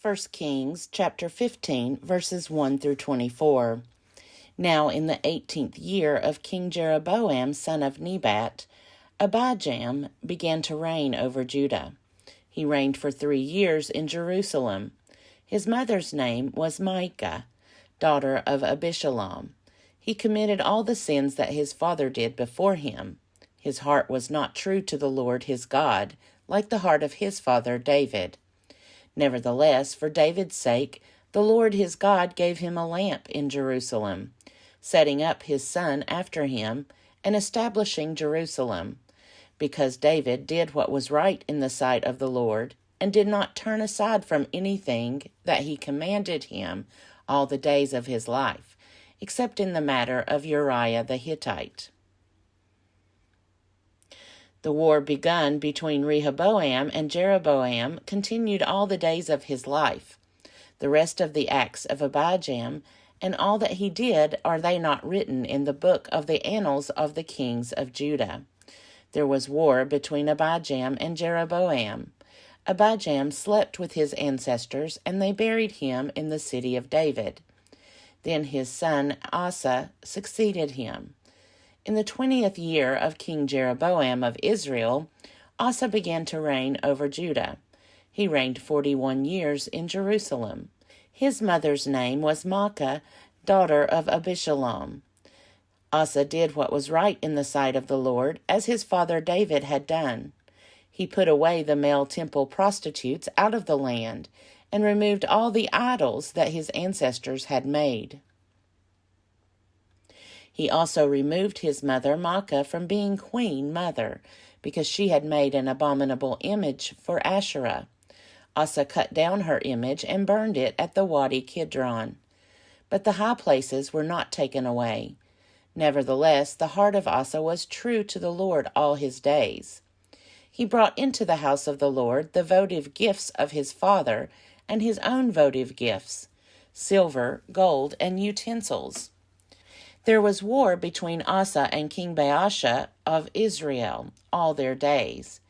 1 Kings chapter 15, verses 1 through 24. Now in the 18th year of King Jeroboam, son of Nebat, Abijam began to reign over Judah. He reigned for 3 years in Jerusalem. His mother's name was Micah, daughter of Abishalom. He committed all the sins that his father did before him. His heart was not true to the Lord his God, like the heart of his father David. Nevertheless, for David's sake, the Lord his God gave him a lamp in Jerusalem, setting up his son after him, and establishing Jerusalem, because David did what was right in the sight of the Lord, and did not turn aside from anything that he commanded him all the days of his life, except in the matter of Uriah the Hittite. The war begun between Rehoboam and Jeroboam continued all the days of his life. The rest of the acts of Abijam and all that he did, are they not written in the book of the annals of the kings of Judah? There was war between Abijam and Jeroboam. Abijam slept with his ancestors, and they buried him in the city of David. Then his son Asa succeeded him. In the 20th year of King Jeroboam of Israel, Asa began to reign over Judah. He reigned 41 years in Jerusalem. His mother's name was Maacah, daughter of Abishalom. Asa did what was right in the sight of the Lord, as his father David had done. He put away the male temple prostitutes out of the land, and removed all the idols that his ancestors had made. He also removed his mother Maacah from being queen mother, because she had made an abominable image for Asherah. Asa cut down her image and burned it at the Wadi Kidron. But the high places were not taken away. Nevertheless, the heart of Asa was true to the Lord all his days. He brought into the house of the Lord the votive gifts of his father, and his own votive gifts, silver, gold, and utensils. There was war between Asa and King Baasha of Israel all their days.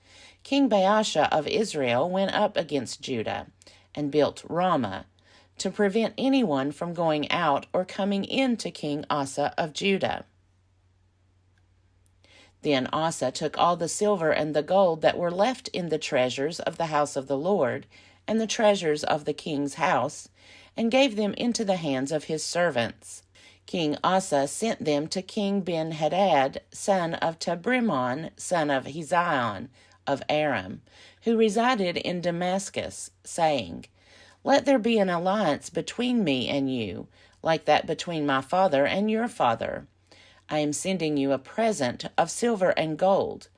King Baasha of Israel went up against Judah and built Ramah to prevent anyone from going out or coming in to King Asa of Judah. Then Asa took all the silver and the gold that were left in the treasures of the house of the Lord and the treasures of the king's house, and gave them into the hands of his servants. King Asa sent them to King Ben-Hadad, son of Tabrimon, son of Hezion of Aram, who resided in Damascus, saying, "Let there be an alliance between me and you, like that between my father and your father. I am sending you a present of silver and gold.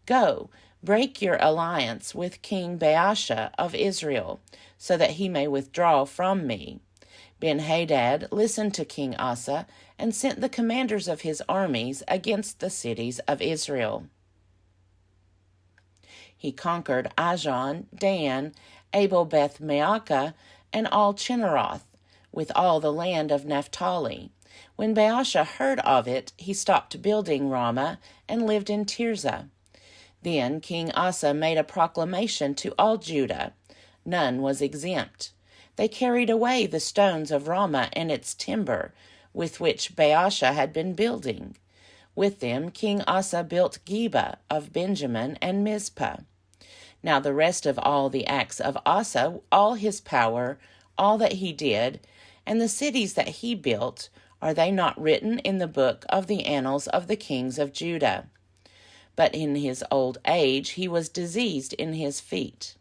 Go, break your alliance with King Baasha of Israel, so that he may withdraw from me." Ben-Hadad listened to King Asa and sent the commanders of his armies against the cities of Israel. He conquered Ijon, Dan, Abel-Beth-Maacah, and all Chinneroth, with all the land of Naphtali. When Baasha heard of it, he stopped building Ramah and lived in Tirzah. Then King Asa made a proclamation to all Judah. None was exempt. They carried away the stones of Ramah and its timber, with which Baasha had been building. With them King Asa built Geba of Benjamin and Mizpah. Now the rest of all the acts of Asa, all his power, all that he did, and the cities that he built, are they not written in the book of the annals of the kings of Judah? But in his old age he was diseased in his feet.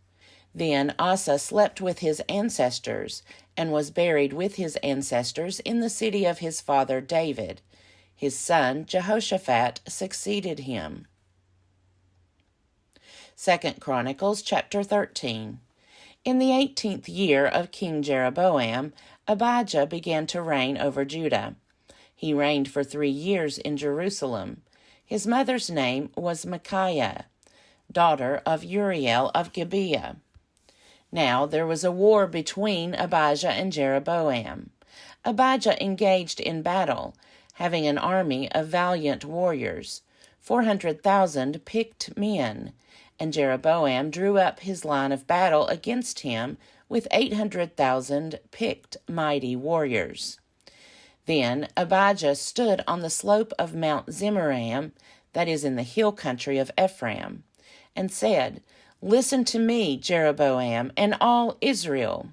Then Asa slept with his ancestors, and was buried with his ancestors in the city of his father David. His son Jehoshaphat succeeded him. 2 Chronicles chapter 13. In the 18th year of King Jeroboam, Abijah began to reign over Judah. He reigned for 3 years in Jerusalem. His mother's name was Micaiah, daughter of Uriel of Gibeah. Now there was a war between Abijah and Jeroboam. Abijah engaged in battle, having an army of valiant warriors, 400,000 picked men, And Jeroboam drew up his line of battle against him with 800,000 picked mighty warriors. Then Abijah stood on the slope of Mount Zemaraim, that is in the hill country of Ephraim, and said, "Listen to me, Jeroboam, and all Israel.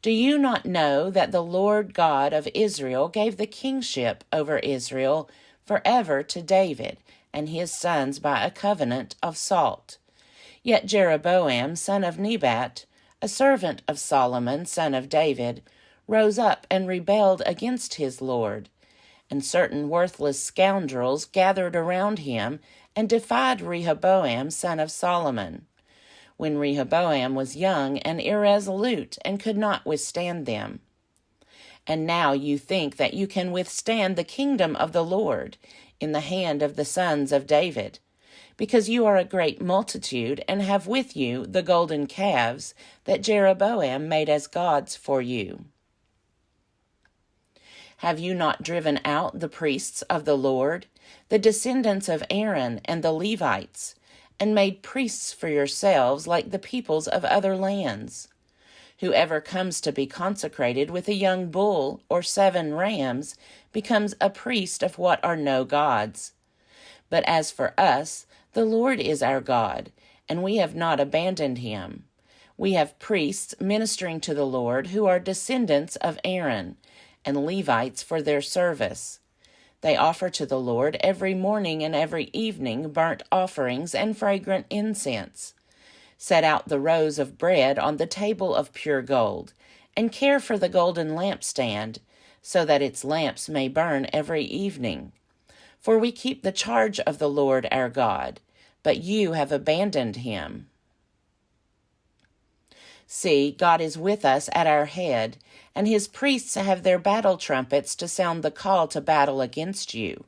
Do you not know that the Lord God of Israel gave the kingship over Israel forever to David and his sons by a covenant of salt? Yet Jeroboam, son of Nebat, a servant of Solomon, son of David, rose up and rebelled against his Lord. And certain worthless scoundrels gathered around him and defied Rehoboam, son of Solomon, when Rehoboam was young and irresolute and could not withstand them. And now you think that you can withstand the kingdom of the Lord in the hand of the sons of David, because you are a great multitude and have with you the golden calves that Jeroboam made as gods for you. Have you not driven out the priests of the Lord, the descendants of Aaron and the Levites, and made priests for yourselves like the peoples of other lands? Whoever comes to be consecrated with a young bull or 7 rams becomes a priest of what are no gods. But as for us, the Lord is our God, and we have not abandoned him. We have priests ministering to the Lord who are descendants of Aaron, and Levites for their service. They offer to the Lord every morning and every evening burnt offerings and fragrant incense. Set out the rows of bread on the table of pure gold, and care for the golden lampstand, so that its lamps may burn every evening. For we keep the charge of the Lord our God, but you have abandoned him. See, God is with us at our head, and his priests have their battle trumpets to sound the call to battle against you.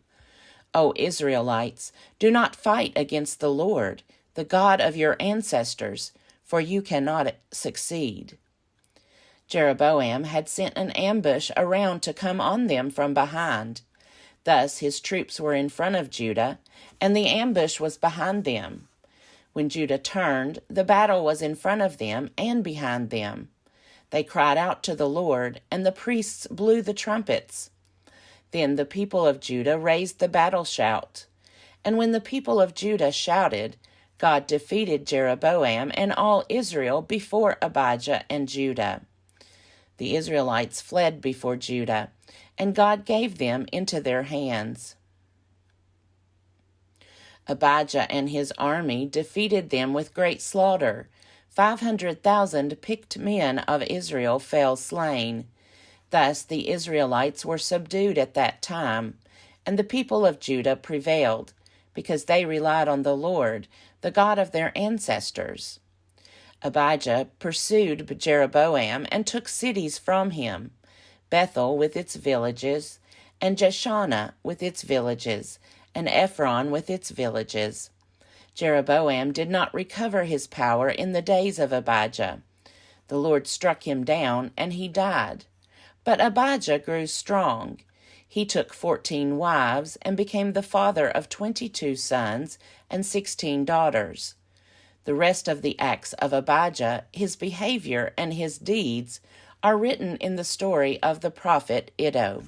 O Israelites, do not fight against the Lord, the God of your ancestors, for you cannot succeed." Jeroboam had sent an ambush around to come on them from behind. Thus his troops were in front of Judah, and the ambush was behind them. When Judah turned, the battle was in front of them and behind them. They cried out to the Lord, and the priests blew the trumpets. Then the people of Judah raised the battle shout. And when the people of Judah shouted, God defeated Jeroboam and all Israel before Abijah and Judah. The Israelites fled before Judah, and God gave them into their hands. Abijah and his army defeated them with great slaughter. 500,000 picked men of Israel fell slain. Thus the Israelites were subdued at that time, and the people of Judah prevailed, because they relied on the Lord, the God of their ancestors. Abijah pursued Jeroboam and took cities from him, Bethel with its villages, and Jeshanah with its villages, and Ephron with its villages. Jeroboam did not recover his power in the days of Abijah. The Lord struck him down, and he died. But Abijah grew strong. He took 14 wives and became the father of 22 sons and 16 daughters. The rest of the acts of Abijah, his behavior, and his deeds are written in the story of the prophet Iddo.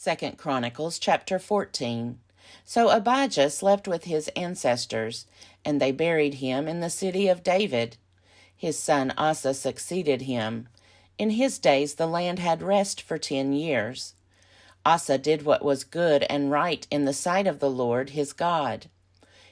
2 Chronicles chapter 14. So Abijah slept with his ancestors, and they buried him in the city of David. His son Asa succeeded him. In his days the land had rest for 10 years. Asa did what was good and right in the sight of the Lord his God.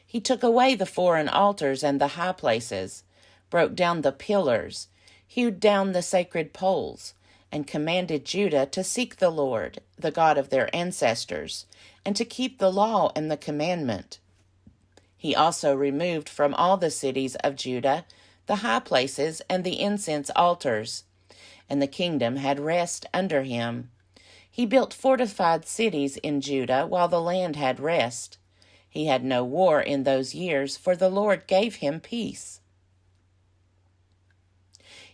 He took away the foreign altars and the high places, broke down the pillars, hewed down the sacred poles, and commanded Judah to seek the Lord, the God of their ancestors, and to keep the law and the commandment. He also removed from all the cities of Judah the high places and the incense altars, and the kingdom had rest under him. He built fortified cities in Judah while the land had rest. He had no war in those years, for the Lord gave him peace.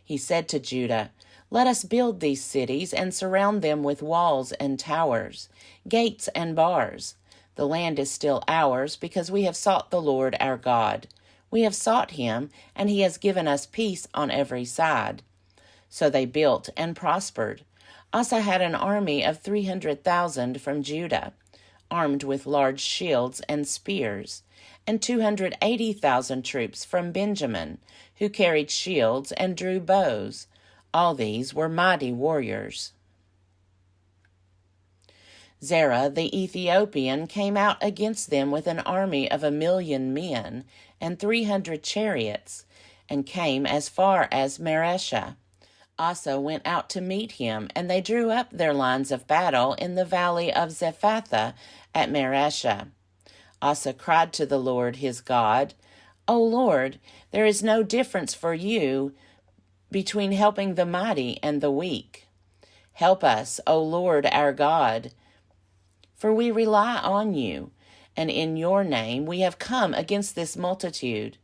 He said to Judah, "Let us build these cities and surround them with walls and towers, gates and bars. The land is still ours because we have sought the Lord our God. We have sought him, and he has given us peace on every side." So they built and prospered. Asa had an army of 300,000 from Judah, armed with large shields and spears, and 280,000 troops from Benjamin, who carried shields and drew bows. All these were mighty warriors. Zerah the Ethiopian came out against them with an army of 1,000,000 men and 300 chariots, and came as far as Mareshah. Asa went out to meet him, and they drew up their lines of battle in the valley of Zephathah at Mareshah. Asa cried to the Lord his God, "O Lord, there is no difference for you between helping the mighty and the weak. Help us, O Lord our God, for we rely on you, and in your name we have come against this multitude.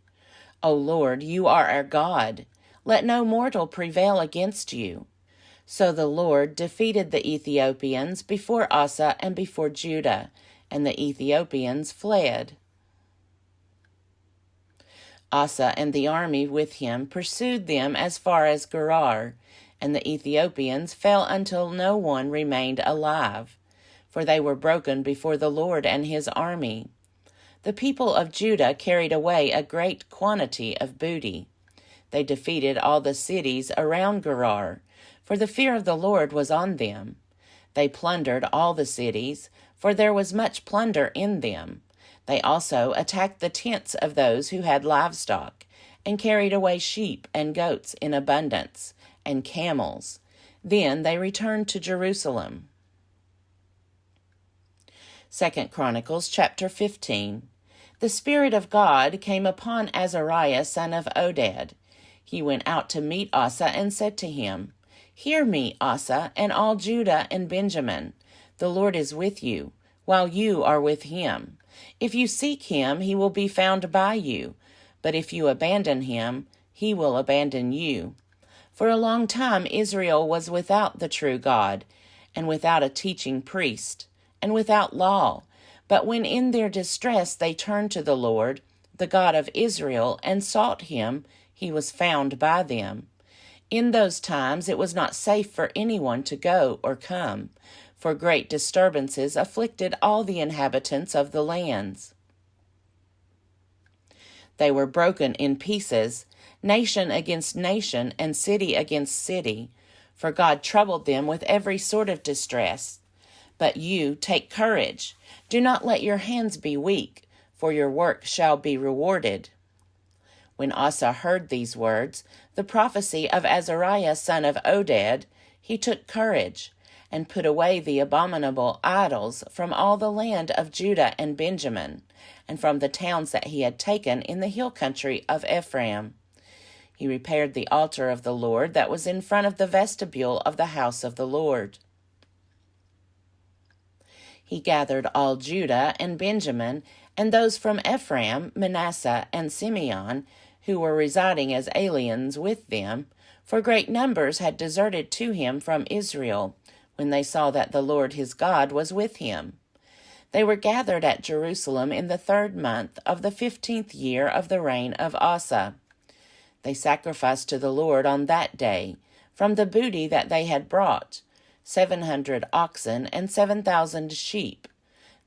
O Lord, you are our God. Let no mortal prevail against you." So the Lord defeated the Ethiopians before Asa and before Judah, and the Ethiopians fled. Asa and the army with him pursued them as far as Gerar, and the Ethiopians fell until no one remained alive, for they were broken before the Lord and his army. The people of Judah carried away a great quantity of booty. They defeated all the cities around Gerar, for the fear of the Lord was on them. They plundered all the cities, for there was much plunder in them. They also attacked the tents of those who had livestock, and carried away sheep and goats in abundance, and camels. Then they returned to Jerusalem. 2 Chronicles chapter 15. The Spirit of God came upon Azariah son of Oded. He went out to meet Asa and said to him, "Hear me, Asa, and all Judah and Benjamin. The Lord is with you, while you are with him. If you seek him, he will be found by you. But if you abandon him, he will abandon you. For a long time Israel was without the true God, and without a teaching priest, and without law. But when in their distress they turned to the Lord, the God of Israel, and sought him, he was found by them. In those times it was not safe for anyone to go or come, for great disturbances afflicted all the inhabitants of the lands. They were broken in pieces, nation against nation, and city against city, for God troubled them with every sort of distress. But you take courage. Do not let your hands be weak, for your work shall be rewarded." When Asa heard these words, the prophecy of Azariah son of Oded, he took courage, and put away the abominable idols from all the land of Judah and Benjamin, and from the towns that he had taken in the hill country of Ephraim. He repaired the altar of the Lord that was in front of the vestibule of the house of the Lord. He gathered all Judah and Benjamin, and those from Ephraim, Manasseh, and Simeon, who were residing as aliens with them, for great numbers had deserted to him from Israel, when they saw that the Lord his God was with him. They were gathered at Jerusalem in the 3rd month of the 15th year of the reign of Asa. They sacrificed to the Lord on that day, from the booty that they had brought, 700 oxen and 7,000 sheep.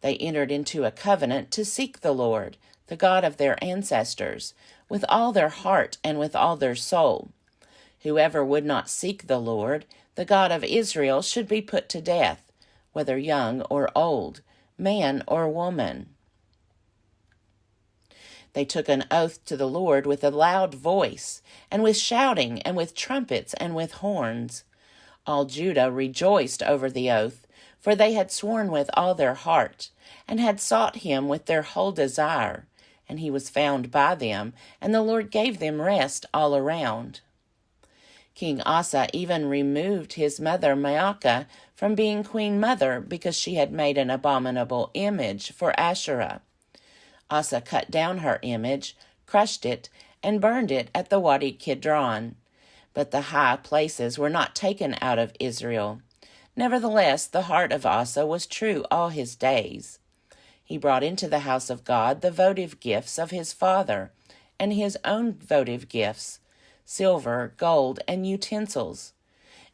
They entered into a covenant to seek the Lord, the God of their ancestors, with all their heart and with all their soul. Whoever would not seek the Lord, the God of Israel, should be put to death, whether young or old, man or woman. They took an oath to the Lord with a loud voice, and with shouting, and with trumpets, and with horns. All Judah rejoiced over the oath, for they had sworn with all their heart, and had sought him with their whole desire. And he was found by them, and the Lord gave them rest all around. King Asa even removed his mother Maacah from being queen mother because she had made an abominable image for Asherah. Asa cut down her image, crushed it, and burned it at the Wadi Kidron. But the high places were not taken out of Israel. Nevertheless, the heart of Asa was true all his days. He brought into the house of God the votive gifts of his father, and his own votive gifts, silver, gold, and utensils.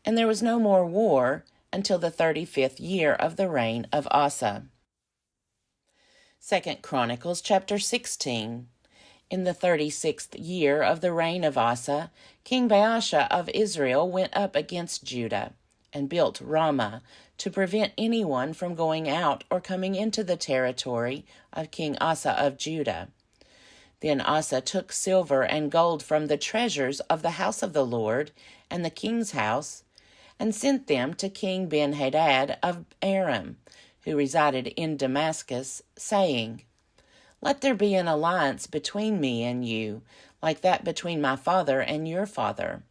And there was no more war until the 35th year of the reign of Asa. 2 Chronicles chapter 16. In the 36th year of the reign of Asa, King Baasha of Israel went up against Judah, and built Ramah, to prevent anyone from going out or coming into the territory of King Asa of Judah. Then Asa took silver and gold from the treasures of the house of the Lord and the king's house, and sent them to King Ben-Hadad of Aram, who resided in Damascus, saying, "Let there be an alliance between me and you, like that between my father and your father.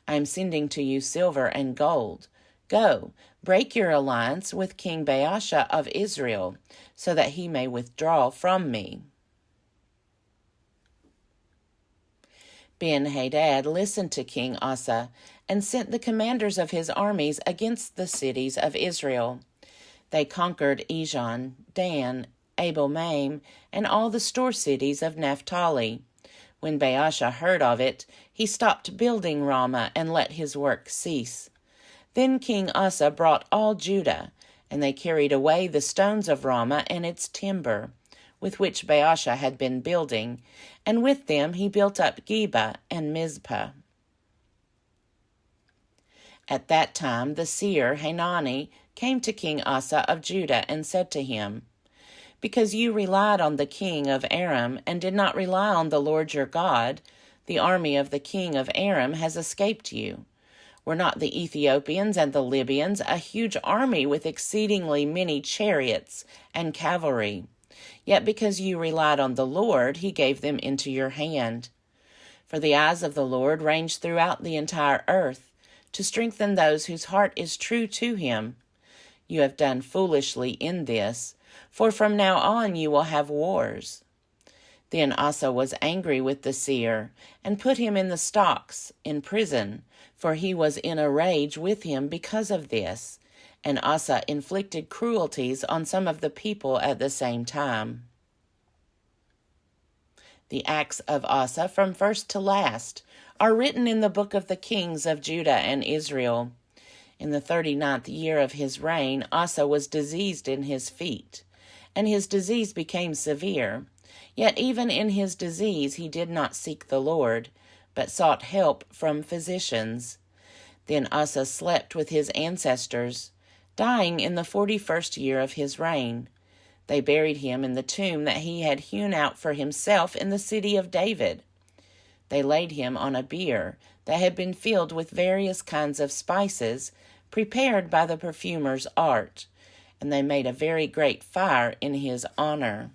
I am sending to you silver and gold. Go, break your alliance with King Baasha of Israel, so that he may withdraw from me." Ben-Hadad listened to King Asa, and sent the commanders of his armies against the cities of Israel. They conquered Ijon, Dan, Abel-Maim, and all the store cities of Naphtali. When Baasha heard of it, he stopped building Ramah and let his work cease. Then King Asa brought all Judah, and they carried away the stones of Ramah and its timber, with which Baasha had been building, and with them he built up Geba and Mizpah. At that time the seer Hanani came to King Asa of Judah and said to him, "Because you relied on the king of Aram and did not rely on the Lord your God, the army of the king of Aram has escaped you. Were not the Ethiopians and the Libyans a huge army with exceedingly many chariots and cavalry? Yet because you relied on the Lord, he gave them into your hand. For the eyes of the Lord range throughout the entire earth, to strengthen those whose heart is true to him. You have done foolishly in this, for from now on you will have wars." Then Asa was angry with the seer, and put him in the stocks, in prison, for he was in a rage with him because of this, and Asa inflicted cruelties on some of the people at the same time. The acts of Asa from first to last are written in the book of the kings of Judah and Israel. In the 39th year of his reign, Asa was diseased in his feet, and his disease became severe. Yet even in his disease he did not seek the Lord, but sought help from physicians. Then Asa slept with his ancestors, dying in the 41st year of his reign. They buried him in the tomb that he had hewn out for himself in the city of David. They laid him on a bier that had been filled with various kinds of spices, prepared by the perfumer's art, and they made a very great fire in his honor.